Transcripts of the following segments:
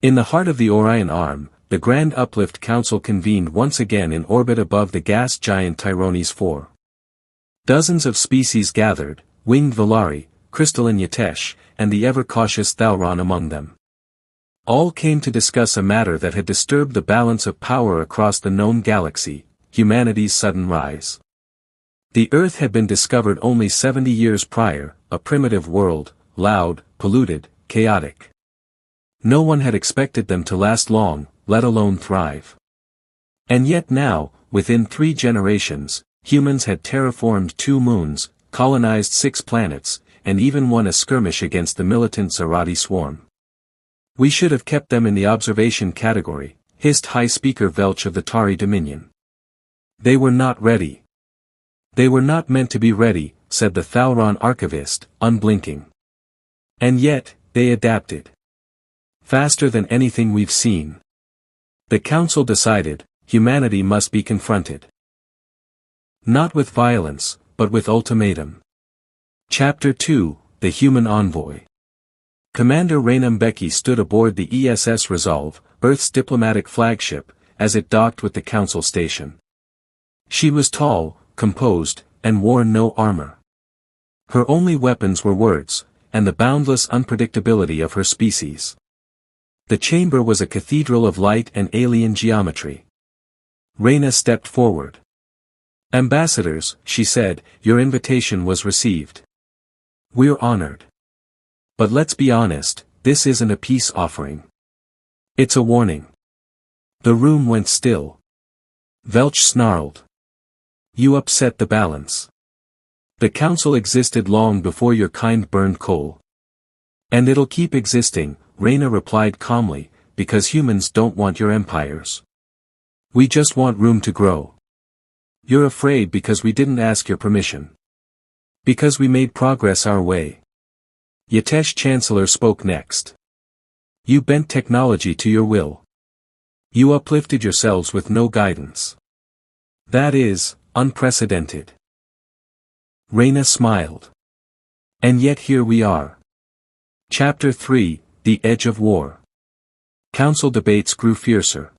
In the heart of the Orion Arm, the Grand Uplift Council convened once again in orbit above the gas giant Tyrones IV. Dozens of species gathered, winged Valari, crystalline Yatesh, and the ever-cautious Thalron among them. All came to discuss a matter that had disturbed the balance of power across the known galaxy, humanity's sudden rise. The Earth had been discovered only 70 years prior, a primitive world, loud, polluted, chaotic. No one had expected them to last long, let alone thrive. And yet now, within 3 generations, humans had terraformed 2 moons, colonized 6 planets, and even won a skirmish against the militant Zarati swarm. We should have kept them in the observation category, hissed High Speaker Velch of the Tari Dominion. They were not ready. They were not meant to be ready, said the Thalron archivist, unblinking. And yet, they adapted. Faster than anything we've seen. The Council decided, humanity must be confronted. Not with violence, but with ultimatum. Chapter 2, The Human Envoy. Commander Reyna Mbeki stood aboard the ESS Resolve, Earth's diplomatic flagship, as it docked with the Council station. She was tall, composed, and wore no armor. Her only weapons were words, and the boundless unpredictability of her species. The chamber was a cathedral of light and alien geometry. Reyna stepped forward. Ambassadors, she said, your invitation was received. We're honored. But let's be honest, this isn't a peace offering. It's a warning. The room went still. Velch snarled. You upset the balance. The Council existed long before your kind burned coal. And it'll keep existing, Reyna replied calmly, because humans don't want your empires. We just want room to grow. You're afraid because we didn't ask your permission. Because we made progress our way. Yatesh Chancellor spoke next. You bent technology to your will. You uplifted yourselves with no guidance. That is, unprecedented. Reyna smiled. And yet here we are. Chapter 3, The Edge of War. Council debates grew fiercer.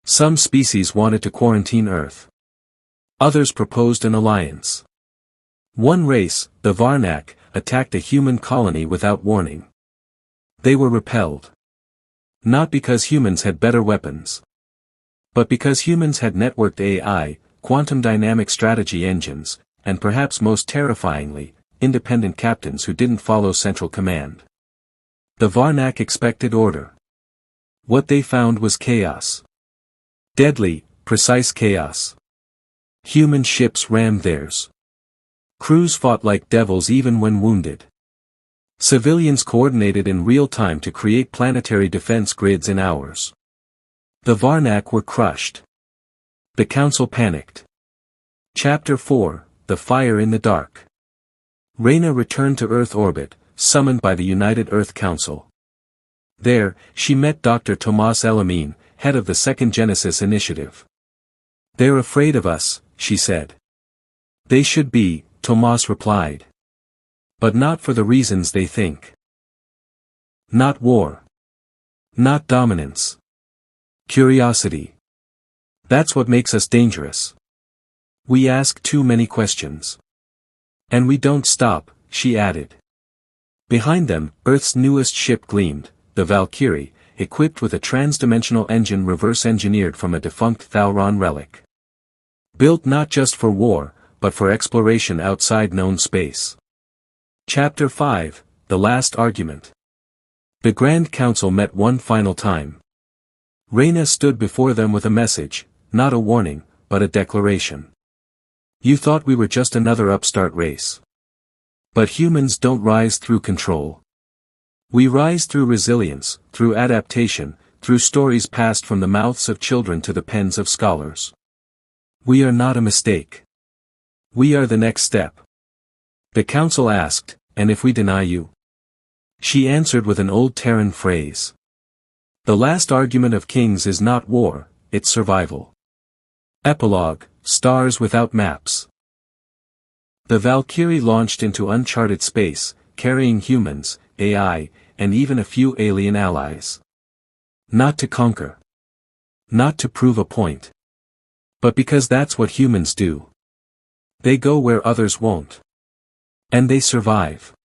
Some species wanted to quarantine Earth. Others proposed an alliance. One race, the Varnak, attacked a human colony without warning. They were repelled. Not because humans had better weapons. But because humans had networked AI, quantum dynamic strategy engines, and perhaps most terrifyingly, independent captains who didn't follow central command. The Varnak expected order. What they found was chaos. Deadly, precise chaos. Human ships rammed theirs. Crews fought like devils even when wounded. Civilians coordinated in real time to create planetary defense grids in hours. The Varnak were crushed. The Council panicked. Chapter 4, The Fire in the Dark. Reyna returned to Earth orbit, summoned by the United Earth Council. There, she met Dr. Tomas Elamine, head of the Second Genesis Initiative. They're afraid of us, she said. They should be, Tomas replied. But not for the reasons they think. Not war. Not dominance. Curiosity. That's what makes us dangerous. We ask too many questions. And we don't stop, she added. Behind them, Earth's newest ship gleamed, the Valkyrie, equipped with a transdimensional engine reverse-engineered from a defunct Thalron relic. Built not just for war, but for exploration outside known space. Chapter 5, The Last Argument. The Grand Council met one final time. Reyna stood before them with a message, not a warning, but a declaration. You thought we were just another upstart race. But humans don't rise through control. We rise through resilience, through adaptation, through stories passed from the mouths of children to the pens of scholars. We are not a mistake. We are the next step. The Council asked, and if we deny you? She answered with an old Terran phrase. The last argument of kings is not war, it's survival. Epilogue, Stars Without Maps. The Valkyrie launched into uncharted space, carrying humans, AI, and even a few alien allies. Not to conquer. Not to prove a point. But because that's what humans do. They go where others won't. And they survive.